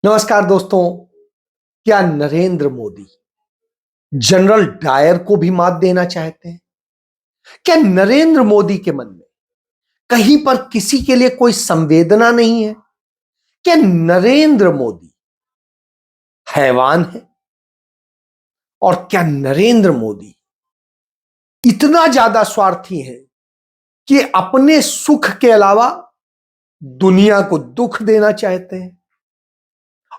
नमस्कार दोस्तों। क्या नरेंद्र मोदी जनरल डायर को भी मात देना चाहते हैं? क्या नरेंद्र मोदी के मन में कहीं पर किसी के लिए कोई संवेदना नहीं है? क्या नरेंद्र मोदी हैवान है? और क्या नरेंद्र मोदी इतना ज्यादा स्वार्थी है कि अपने सुख के अलावा दुनिया को दुख देना चाहते हैं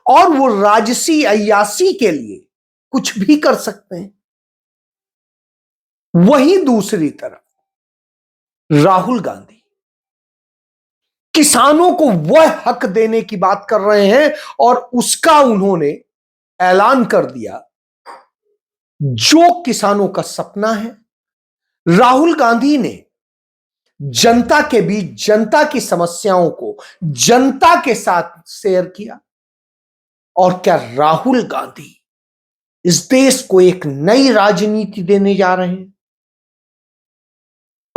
और वो राजसी अय्यासी के लिए कुछ भी कर सकते हैं? वहीं दूसरी तरफ राहुल गांधी किसानों को वह हक देने की बात कर रहे हैं और उसका उन्होंने ऐलान कर दिया जो किसानों का सपना है। राहुल गांधी ने जनता के बीच जनता की समस्याओं को जनता के साथ शेयर किया। और क्या राहुल गांधी इस देश को एक नई राजनीति देने जा रहे हैं?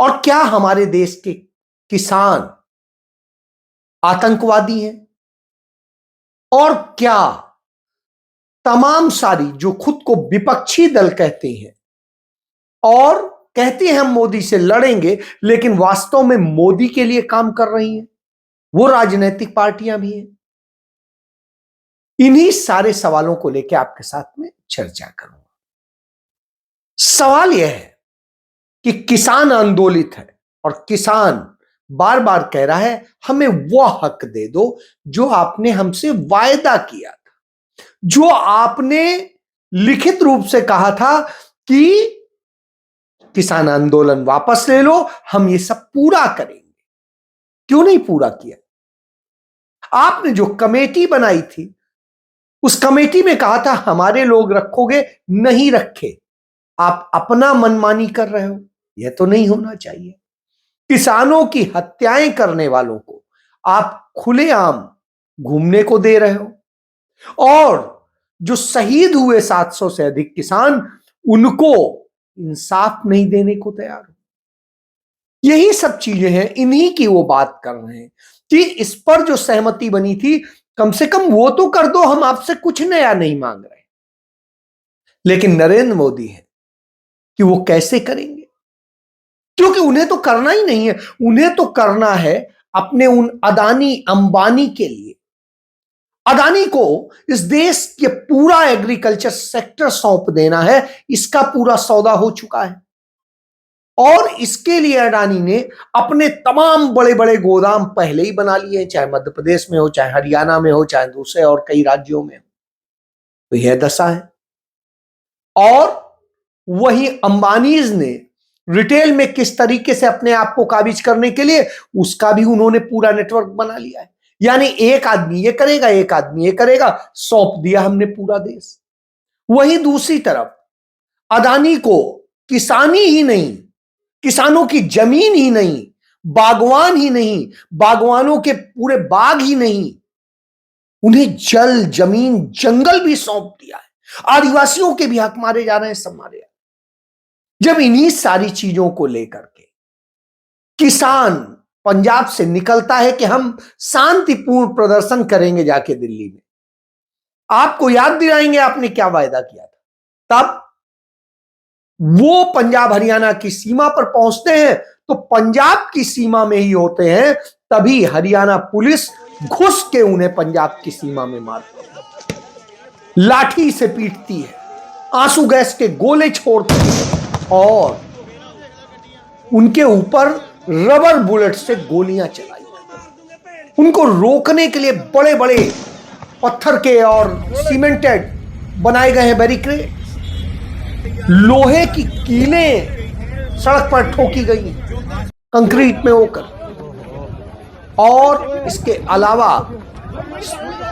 और क्या हमारे देश के किसान आतंकवादी हैं? और क्या तमाम सारी जो खुद को विपक्षी दल कहते हैं और कहते हैं हम मोदी से लड़ेंगे लेकिन वास्तव में मोदी के लिए काम कर रही हैं, वो राजनीतिक पार्टियां भी हैं? इन्हीं सारे सवालों को लेकर आपके साथ में चर्चा करूंगा। सवाल यह है कि किसान आंदोलित है और किसान बार बार कह रहा है हमें वो हक दे दो जो आपने हमसे वायदा किया था, जो आपने लिखित रूप से कहा था कि किसान आंदोलन वापस ले लो, हम ये सब पूरा करेंगे। क्यों नहीं पूरा किया? आपने जो कमेटी बनाई थी उस कमेटी में कहा था हमारे लोग रखोगे, नहीं रखे। आप अपना मनमानी कर रहे हो, यह तो नहीं होना चाहिए। किसानों की हत्याएं करने वालों को आप खुलेआम घूमने को दे रहे हो और जो शहीद हुए 700 से अधिक किसान, उनको इंसाफ नहीं देने को तैयार हो। यही सब चीजें हैं, इन्हीं की वो बात कर रहे हैं कि इस पर जो सहमति बनी थी कम से कम वो तो कर दो, हम आपसे कुछ नया नहीं मांग रहे। लेकिन नरेंद्र मोदी है कि वो कैसे करेंगे, क्योंकि उन्हें तो करना ही नहीं है। उन्हें तो करना है अपने उन अदानी अंबानी के लिए। अदानी को इस देश के पूरा एग्रीकल्चर सेक्टर सौंप देना है, इसका पूरा सौदा हो चुका है। और इसके लिए अडानी ने अपने तमाम बड़े बड़े गोदाम पहले ही बना लिए हैं, चाहे मध्य प्रदेश में हो, चाहे हरियाणा में हो, चाहे दूसरे और कई राज्यों में हो। तो यह दशा है। और वही अंबानीज ने रिटेल में किस तरीके से अपने आप को काबिज करने के लिए उसका भी उन्होंने पूरा नेटवर्क बना लिया है। यानी एक आदमी ये करेगा, एक आदमी ये करेगा, सौंप दिया हमने पूरा देश। वही दूसरी तरफ अदानी को किसानी ही नहीं, किसानों की जमीन ही नहीं, बागवान ही नहीं, बागवानों के पूरे बाग ही नहीं, उन्हें जल जमीन जंगल भी सौंप दिया है। आदिवासियों के भी हक मारे जा रहे हैं, सब मारे जा रहे हैं। जब इन्हीं सारी चीजों को लेकर के किसान पंजाब से निकलता है कि हम शांतिपूर्ण प्रदर्शन करेंगे जाके दिल्ली में, आपको याद दिलाएंगे आपने क्या वायदा किया था, तब वो पंजाब हरियाणा की सीमा पर पहुंचते हैं तो पंजाब की सीमा में ही होते हैं, तभी हरियाणा पुलिस घुस के उन्हें पंजाब की सीमा में मारती है, लाठी से पीटती है, आंसू गैस के गोले छोड़ती है और उनके ऊपर रबर बुलेट से गोलियां चलाई। उनको रोकने के लिए बड़े बड़े पत्थर के और सीमेंटेड बनाए गए हैं बैरिकेड, लोहे की कीलें सड़क पर ठोकी गई कंक्रीट में होकर। और इसके अलावा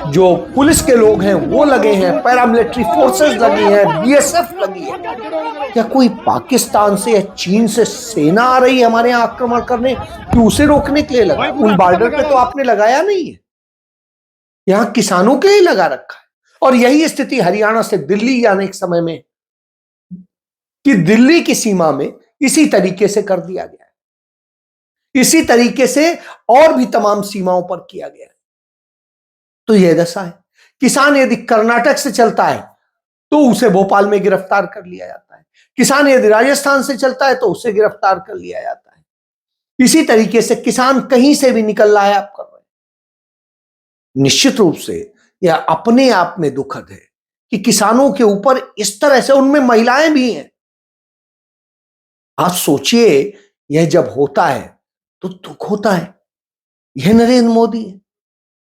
जो पुलिस के लोग हैं वो लगे हैं, पैरामिलिट्री फोर्सेस लगी हैं, बीएसएफ लगी है। क्या कोई पाकिस्तान से या चीन से सेना आ रही है हमारे यहां आक्रमण करने कि उसे रोकने के लिए लगा? उन बॉर्डर पे तो आपने लगाया नहीं है, यहां किसानों के लिए लगा रखा है। और यही स्थिति हरियाणा से दिल्ली जाने के समय में कि दिल्ली की सीमा में इसी तरीके से कर दिया गया है, इसी तरीके से और भी तमाम सीमाओं पर किया गया है। तो यह दशा है किसान यदि कर्नाटक से चलता है तो उसे भोपाल में गिरफ्तार कर लिया जाता है, किसान यदि राजस्थान से चलता है तो उसे गिरफ्तार कर लिया जाता है। इसी तरीके से किसान कहीं से भी निकल रहा है, आप कर रहे हैं। निश्चित रूप से यह अपने आप में दुखद है कि किसानों के ऊपर इस तरह से, उनमें महिलाएं भी हैं। आप सोचिए, यह जब होता है तो दुख होता है। यह नरेंद्र मोदी है।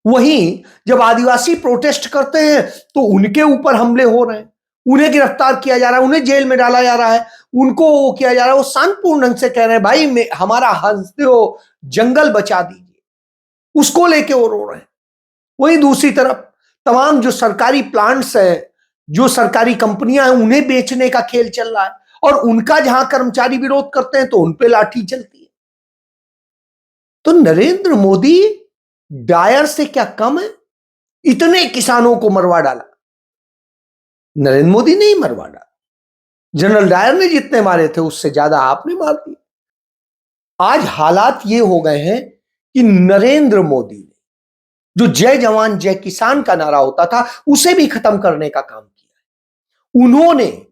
वहीं जब आदिवासी प्रोटेस्ट करते हैं तो उनके ऊपर हमले हो रहे हैं, उन्हें गिरफ्तार किया जा रहा है, उन्हें जेल में डाला जा रहा है, उनको वो किया जा रहा है। वो शांतिपूर्ण ढंग से कह रहे हैं, भाई हमारा हंसते हो जंगल बचा दीजिए, उसको लेके वो रो रहे हैं। वहीं दूसरी तरफ तमाम जो सरकारी प्लांट्स है, जो सरकारी कंपनियां हैं, उन्हें बेचने का खेल चल रहा है, और उनका जहां कर्मचारी विरोध करते हैं तो उन पे लाठी चलती है। तो नरेंद्र मोदी डायर से क्या कम है? इतने किसानों को मरवा डाला। नरेंद्र मोदी ने ही मरवा डाला। जनरल डायर ने जितने मारे थे उससे ज्यादा आपने मार दिए। आज हालात ये हो गए हैं कि नरेंद्र मोदी ने जो जय जवान जय किसान का नारा होता था उसे भी खत्म करने का काम किया। उन्होंने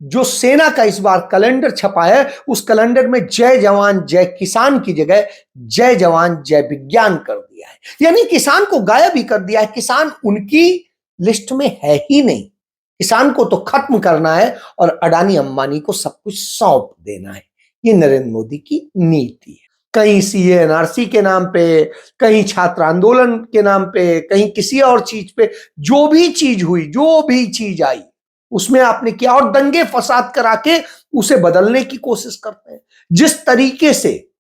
जो सेना का इस बार कैलेंडर छपा है, उस कैलेंडर में जय जवान जय किसान की जगह जय जवान जय विज्ञान कर दिया है। यानी किसान को गायब ही कर दिया है। किसान उनकी लिस्ट में है ही नहीं। किसान को तो खत्म करना है और अडानी अंबानी को सब कुछ सौंप देना है। ये नरेंद्र मोदी की नीति है। कहीं सीए एनआरसी के नाम पे, कहीं छात्र आंदोलन के नाम पे, कहीं किसी और चीज पे, जो भी चीज हुई, जो भी चीज आई उसमें आपने किया, और दंगे फसाद करा के उसे बदलने की कोशिश करते हैं। जिस तरीके से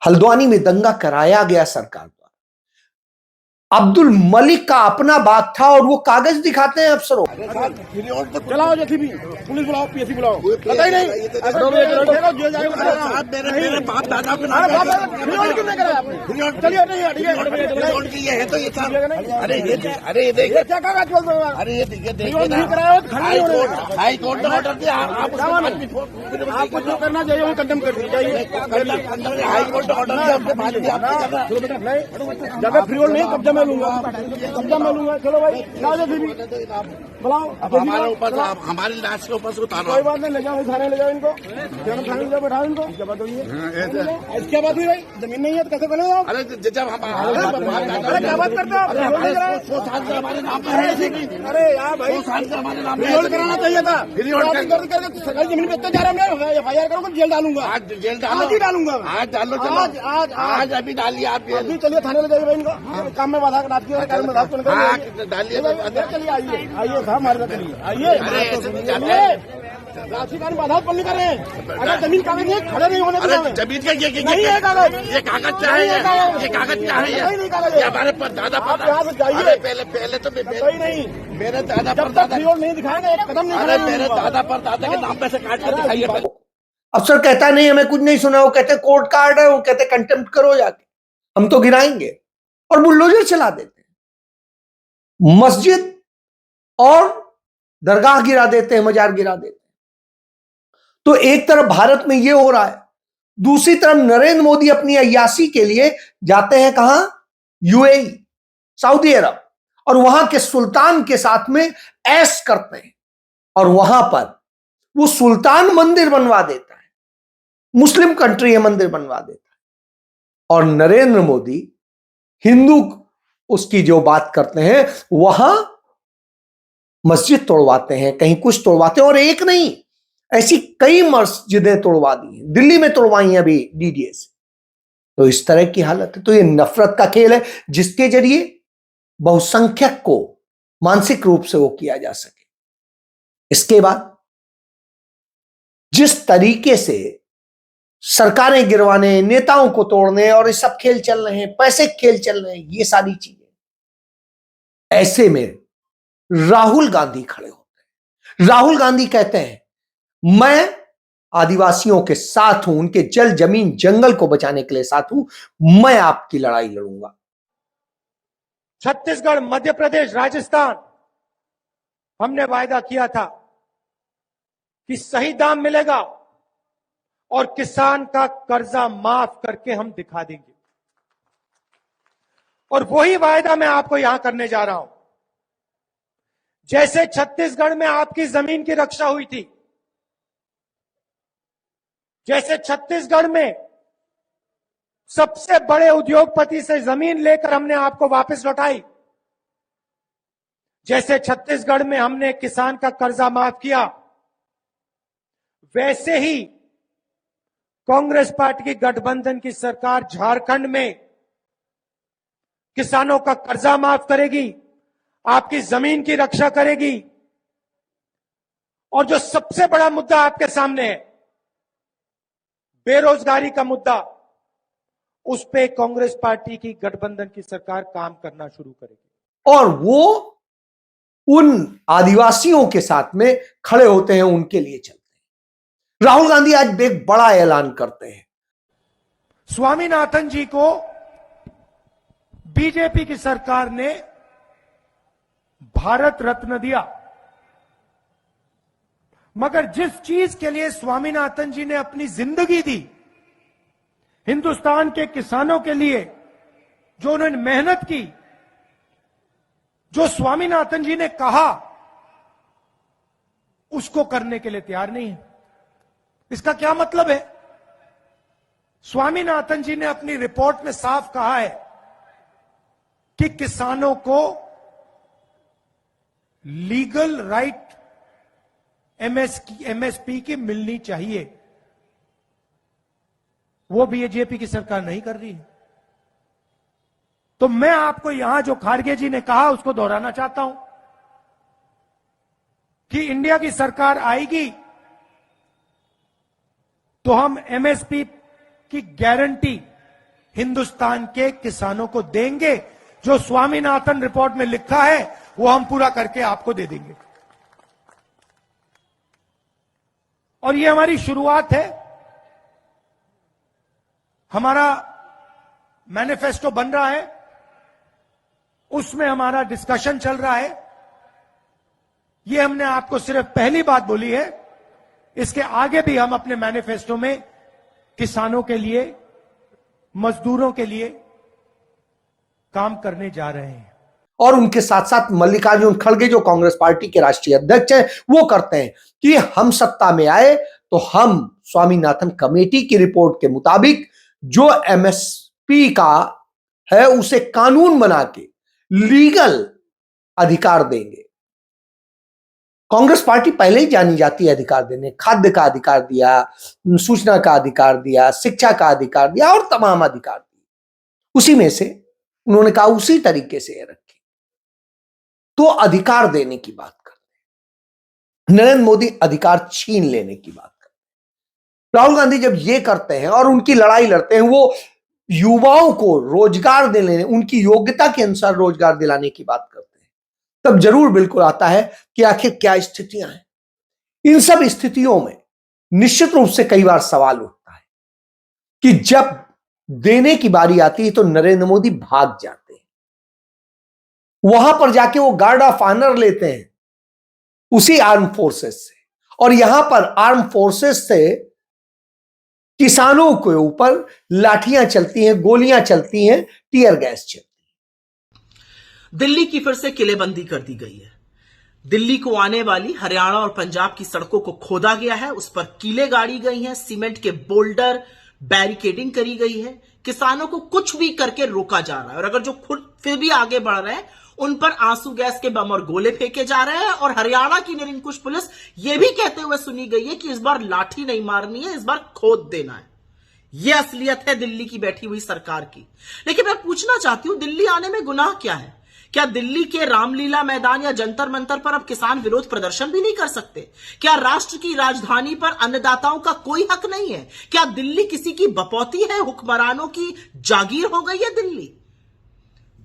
हल्द्वानी में दंगा कराया गया सरकार द्वारा, अब्दुल मलिक का अपना बात था और वो कागज दिखाते हैं अफसरों। चलाओ जैसी भी पुलिस बुलाओ, पीएससी बुलाओ, पता ही नहीं मेरे बाप दादा के नाम चलिए नहीं है तो ये अरे ये देखिए क्या कागज बोल रहे हो। अरे ये हाई कोर्ट ने ऑर्डर दिया, आपको जो करना चाहिए वो कंडेम कर दीजिए। हाई कोर्ट ने ऑर्डर दिया, जगह फ्री होल्ड नहीं, कब्जा में लूंगा, कब्जा में लूंगा। चलो भाई बुलाओ, हमारे ऊपर, हमारी लाश के ऊपर से उतारो। कोई बात नहीं, ले जाओ थाने, ले जाओ इनको, थाने ले जाओ, बैठाओ इनको। क्या बात हुई है? क्या बात हुई भाई? जमीन नहीं है तो कैसे बनेगा? अरे जब हम क्या बात करते हो? हमारे नाम पर है। अरे यार भाई हमारे नाम पर कराना चाहिए था। करके सरकारी जमीन पे जा रहा है, FIR करूंगा, जेल डालूंगा। आज जेल डालूंगा, आज डाल लो। आज अभी डालिए आप। अभी चलिए थाने ले जाइए भाई इनको, काम में बाधा डालिए, चलिए आइए था हमारे चलिए आइए। राशि का बाधा पल नहीं कर रहे हैं। अगर जमीन कागज नहीं खड़े नहीं होने देंगे। जमीन का नहीं है कागज, ये कागज क्या है? ये कागज क्या है? हमारे दादा पर जाइए। पहले तो नहीं, मेरे दादा पर दादा नहीं दिखाएंगे, कदम नहीं। मेरे दादा पर दादा के नाम पे से काट कर दिखाइए। अफसर कहता नहीं हमें कुछ नहीं सुना, वो कहते कोर्ट का ऑर्डर है, वो कहते कंटेम्प्ट करो जाके, हम तो गिराएंगे, और बुलडोजर चला देते हैं। मस्जिद और दरगाह गिरा देते हैं, मजार गिरा देते हैं। तो एक तरफ भारत में यह हो रहा है, दूसरी तरफ नरेंद्र मोदी अपनी अय्याशी के लिए जाते हैं कहां? यूएई, सऊदी अरब, और वहां के सुल्तान के साथ में ऐश करते हैं, और वहां पर वो सुल्तान मंदिर बनवा देता है, मुस्लिम कंट्री है, मंदिर बनवा देता है। और नरेंद्र मोदी हिंदू उसकी जो बात करते हैं, वहां मस्जिद तोड़वाते हैं, कहीं कुछ तोड़वाते हैं, और एक नहीं, ऐसी कई मस्जिदें तोड़वा दी हैं, दिल्ली में तोड़वाई हैं अभी DDA से। तो इस तरह की हालत है। तो ये नफरत का खेल है जिसके जरिए बहुसंख्यक को मानसिक रूप से वो किया जा सके। इसके बाद जिस तरीके से सरकारें गिरवाने, नेताओं को तोड़ने और ये सब खेल चल रहे हैं, पैसे खेल चल रहे हैं, ये सारी चीजें, ऐसे में राहुल गांधी खड़े होते हैं। राहुल गांधी कहते हैं मैं आदिवासियों के साथ हूं, उनके जल जमीन जंगल को बचाने के लिए साथ हूं, मैं आपकी लड़ाई लड़ूंगा। छत्तीसगढ़, मध्य प्रदेश, राजस्थान, हमने वायदा किया था कि सही दाम मिलेगा और किसान का कर्जा माफ करके हम दिखा देंगे। और वही वायदा मैं आपको यहां करने जा रहा हूं। जैसे छत्तीसगढ़ में आपकी जमीन की रक्षा हुई थी, जैसे छत्तीसगढ़ में सबसे बड़े उद्योगपति से जमीन लेकर हमने आपको वापस लौटाई, जैसे छत्तीसगढ़ में हमने किसान का कर्जा माफ किया, वैसे ही कांग्रेस पार्टी की गठबंधन की सरकार झारखंड में किसानों का कर्जा माफ करेगी, आपकी जमीन की रक्षा करेगी। और जो सबसे बड़ा मुद्दा आपके सामने है, बेरोजगारी का मुद्दा, उस पे कांग्रेस पार्टी की गठबंधन की सरकार काम करना शुरू करेगी। और वो उन आदिवासियों के साथ में खड़े होते हैं, उनके लिए चलते हैं। राहुल गांधी आज एक बड़ा ऐलान करते हैं। स्वामीनाथन जी को बीजेपी की सरकार ने भारत रत्न दिया, मगर जिस चीज के लिए स्वामीनाथन जी ने अपनी जिंदगी दी, हिंदुस्तान के किसानों के लिए जो उन्होंने मेहनत की, जो स्वामीनाथन जी ने कहा, उसको करने के लिए तैयार नहीं है। इसका क्या मतलब है? स्वामीनाथन जी ने अपनी रिपोर्ट में साफ कहा है कि किसानों को लीगल राइट एमएसपी की मिलनी चाहिए। वो बीजेपी की सरकार नहीं कर रही है। तो मैं आपको यहां जो खारगे जी ने कहा उसको दोहराना चाहता हूं कि इंडिया की सरकार आएगी तो हम एमएसपी की गारंटी हिंदुस्तान के किसानों को देंगे। जो स्वामीनाथन रिपोर्ट में लिखा है वो हम पूरा करके आपको दे देंगे। और ये हमारी शुरुआत है। हमारा मैनिफेस्टो बन रहा है, उसमें हमारा डिस्कशन चल रहा है। ये हमने आपको सिर्फ पहली बात बोली है, इसके आगे भी हम अपने मैनिफेस्टो में किसानों के लिए, मजदूरों के लिए काम करने जा रहे हैं। और उनके साथ साथ मल्लिकार्जुन खड़गे जो कांग्रेस पार्टी के राष्ट्रीय अध्यक्ष हैं, वो करते हैं कि हम सत्ता में आए तो हम स्वामीनाथन कमेटी की रिपोर्ट के मुताबिक जो एमएसपी का है उसे कानून बना के लीगल अधिकार देंगे। कांग्रेस पार्टी पहले ही जानी जाती है अधिकार देने। खाद्य का अधिकार दिया, सूचना का अधिकार दिया, शिक्षा का अधिकार दिया और तमाम अधिकार दिए। उसी में से उन्होंने कहा उसी तरीके से रखें। तो अधिकार देने की बात करते हैं, नरेंद्र मोदी अधिकार छीन लेने की बात करते हैं। राहुल गांधी जब ये करते हैं और उनकी लड़ाई लड़ते हैं, वो युवाओं को रोजगार दिलाने, उनकी योग्यता के अनुसार रोजगार दिलाने की बात करते हैं, तब जरूर बिल्कुल आता है कि आखिर क्या स्थितियां हैं। इन सब स्थितियों में निश्चित रूप से कई बार सवाल उठता है कि जब देने की बारी आती है तो नरेंद्र मोदी भाग जाते हैं, वहां पर जाके वो गार्ड ऑफ ऑनर लेते हैं उसी आर्म फोर्सेस से, और यहां पर आर्म फोर्सेस से किसानों के ऊपर लाठियां चलती हैं, गोलियां चलती हैं, टीयर गैस चलती है। दिल्ली की फिर से किलेबंदी कर दी गई है। दिल्ली को आने वाली हरियाणा और पंजाब की सड़कों को खोदा गया है, उस पर कीलें गाड़ी गई हैं, सीमेंट के बोल्डर, बैरिकेडिंग करी गई है। किसानों को कुछ भी करके रोका जा रहा है, और अगर जो खुद फिर भी आगे बढ़ रहे हैं उन पर आंसू गैस के बम और गोले फेंके जा रहे हैं। और हरियाणा की निरंकुश पुलिस यह भी कहते हुए सुनी गई है कि इस बार लाठी नहीं मारनी है, इस बार खोद देना है। यह असलियत है दिल्ली की बैठी हुई सरकार की। लेकिन मैं पूछना चाहती हूं, दिल्ली आने में गुनाह क्या है? क्या दिल्ली के रामलीला मैदान या जंतर मंतर पर अब किसान विरोध प्रदर्शन भी नहीं कर सकते? क्या राष्ट्र की राजधानी पर अन्नदाताओं का कोई हक नहीं है? क्या दिल्ली किसी की बपौती है? हुक्मरानों की जागीर हो गई है दिल्ली?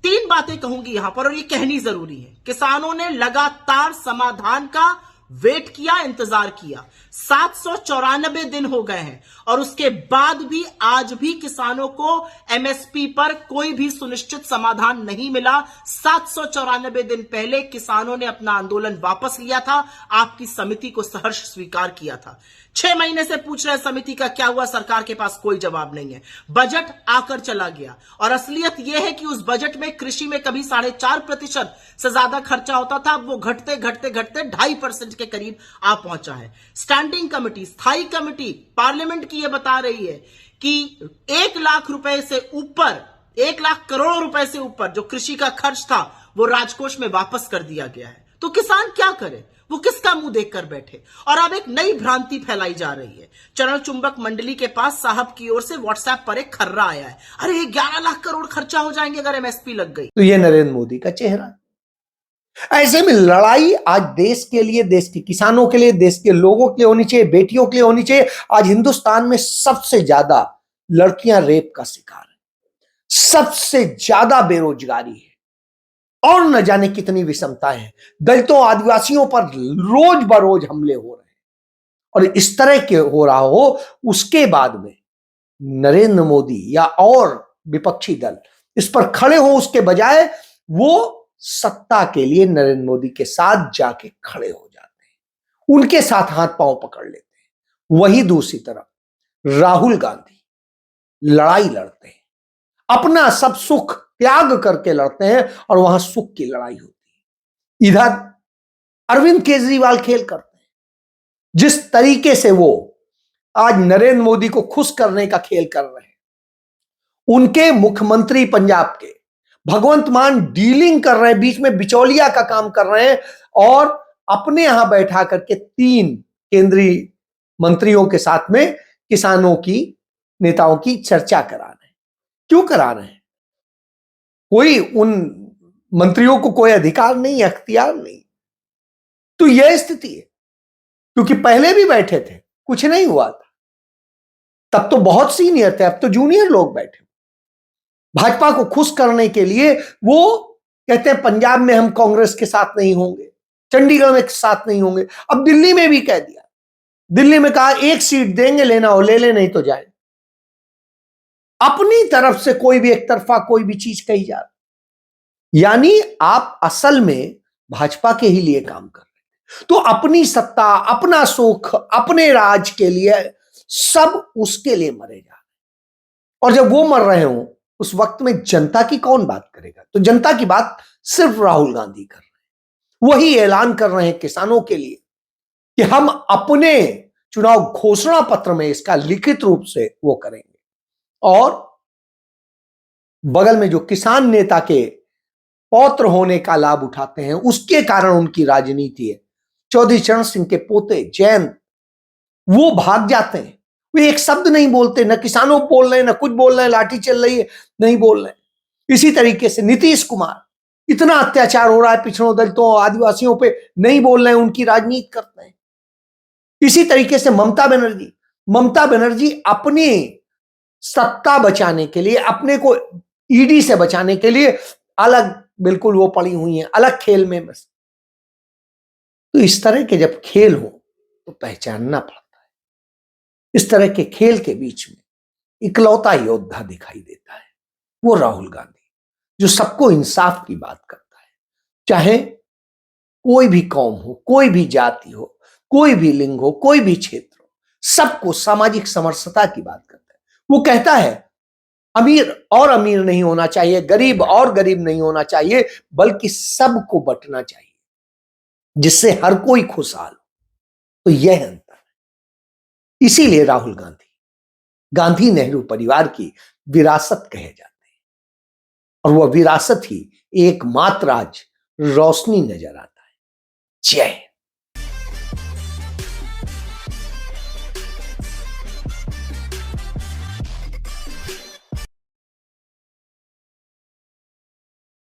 तीन बातें कहूंगी यहां पर, और ये कहनी जरूरी है। किसानों ने लगातार समाधान का वेट किया, इंतजार किया। 794 दिन हो गए हैं और उसके बाद भी आज भी किसानों को एमएसपी पर कोई भी सुनिश्चित समाधान नहीं मिला। 794 दिन पहले किसानों ने अपना आंदोलन वापस लिया था, आपकी समिति को सहर्ष स्वीकार किया था। 6 महीने से पूछ रहे समिति का क्या हुआ, सरकार के पास कोई जवाब नहीं है। बजट आकर चला गया और असलियत यह है कि उस बजट में कृषि में कभी 4.5% से ज्यादा खर्चा होता था, अब वो घटते घटते घटते 2.5% के करीब आ पहुंचा है। स्टैंडिंग कमेटी, स्थायी कमेटी पार्लियामेंट की यह बता रही है कि 1 लाख रुपए से ऊपर, 1 लाख करोड़ रुपए से ऊपर जो कृषि का खर्च था वो राजकोष में वापस कर दिया गया है। तो किसान क्या करे, वो किसका मुंह देखकर बैठे। और अब एक नई भ्रांति फैलाई जा रही है। चरण चुंबक मंडली के पास साहब की ओर से व्हाट्सएप पर एक खर्रा आया है, अरे 11 लाख करोड़ खर्चा हो जाएंगे अगर एमएसपी लग गई। तो ये नरेंद्र मोदी का चेहरा है। ऐसे में लड़ाई आज देश के लिए, देश के किसानों के लिए, देश के लोगों के लिए होनी चाहिए, बेटियों के लिए होनी चाहिए। आज हिंदुस्तान में सबसे ज्यादा लड़कियां रेप का शिकार है, सबसे ज्यादा बेरोजगारी है और न जाने कितनी विषमता है। दलितों, आदिवासियों पर रोज बरोज हमले हो रहे हैं और इस तरह के हो रहा हो, उसके बाद में नरेंद्र मोदी या और विपक्षी दल इस पर खड़े हो, उसके बजाय वो सत्ता के लिए नरेंद्र मोदी के साथ जाके खड़े हो जाते हैं, उनके साथ हाथ पांव पकड़ लेते हैं। वही दूसरी तरफ राहुल गांधी लड़ाई लड़ते हैं, अपना सब सुख त्याग करके लड़ते हैं और वहां सुख की लड़ाई होती है। इधर अरविंद केजरीवाल खेल करते हैं, जिस तरीके से वो आज नरेंद्र मोदी को खुश करने का खेल कर रहे हैं। उनके मुख्यमंत्री पंजाब के भगवंत मान डीलिंग कर रहे हैं, बीच में बिचौलिया का काम कर रहे हैं और अपने यहां बैठा करके 3 केंद्रीय मंत्रियों के साथ में किसानों की, नेताओं की चर्चा करा रहे हैं। क्यों करा रहे हैं? कोई उन मंत्रियों को कोई अधिकार नहीं, अख्तियार नहीं। तो यह स्थिति है, क्योंकि पहले भी बैठे थे, कुछ नहीं हुआ था। तब तो बहुत सीनियर थे, अब तो जूनियर लोग बैठे। भाजपा को खुश करने के लिए वो कहते हैं पंजाब में हम कांग्रेस के साथ नहीं होंगे, चंडीगढ़ में साथ नहीं होंगे। अब दिल्ली में भी कह दिया, दिल्ली में कहा 1 सीट देंगे, लेना हो ले ले, नहीं तो जाए। अपनी तरफ से कोई भी एक तरफा कोई भी चीज कही जा रही, यानी आप असल में भाजपा के ही लिए काम कर रहे हैं। तो अपनी सत्ता, अपना सुख, अपने राज के लिए सब उसके लिए मरे जा रहे। और जब वो मर रहे हो उस वक्त में जनता की कौन बात करेगा? तो जनता की बात सिर्फ राहुल गांधी कर रहे हैं। वही ऐलान कर रहे हैं किसानों के लिए कि हम अपने चुनाव घोषणा पत्र में इसका लिखित रूप से वो करेंगे। और बगल में जो किसान नेता के पौत्र होने का लाभ उठाते हैं, उसके कारण उनकी राजनीति है। चौधरी चरण सिंह के पोते जयंत, वो भाग जाते हैं, वे एक शब्द नहीं बोलते, न किसानों बोल रहे हैं, न कुछ बोल रहे हैं, लाठी चल रही है नहीं बोल रहे हैं। इसी तरीके से नीतीश कुमार, इतना अत्याचार हो रहा है पिछड़ों, दलितों, आदिवासियों पे, नहीं बोल रहे हैं, उनकी राजनीति करते हैं। इसी तरीके से ममता बनर्जी अपनी सत्ता बचाने के लिए, अपने को ईडी से बचाने के लिए अलग बिल्कुल वो पड़ी हुई हैं, अलग खेल में बस। तो इस तरह के जब खेल हो तो पहचानना पड़ता है। इस तरह के खेल के बीच में इकलौता योद्धा दिखाई देता है, वो राहुल गांधी, जो सबको इंसाफ की बात करता है। चाहे कोई भी कौम हो, कोई भी जाति हो, कोई भी लिंग हो, कोई भी क्षेत्र हो, सबको सामाजिक समरसता की बात करता है। वो कहता है अमीर और अमीर नहीं होना चाहिए, गरीब और गरीब नहीं होना चाहिए, बल्कि सबको बंटना चाहिए जिससे हर कोई खुशहाल हो। तो यह अंतर है। इसीलिए राहुल गांधी नेहरू परिवार की विरासत कहे जाते हैं और वह विरासत ही एकमात्र आज रोशनी नजर आता है। जय हिंद।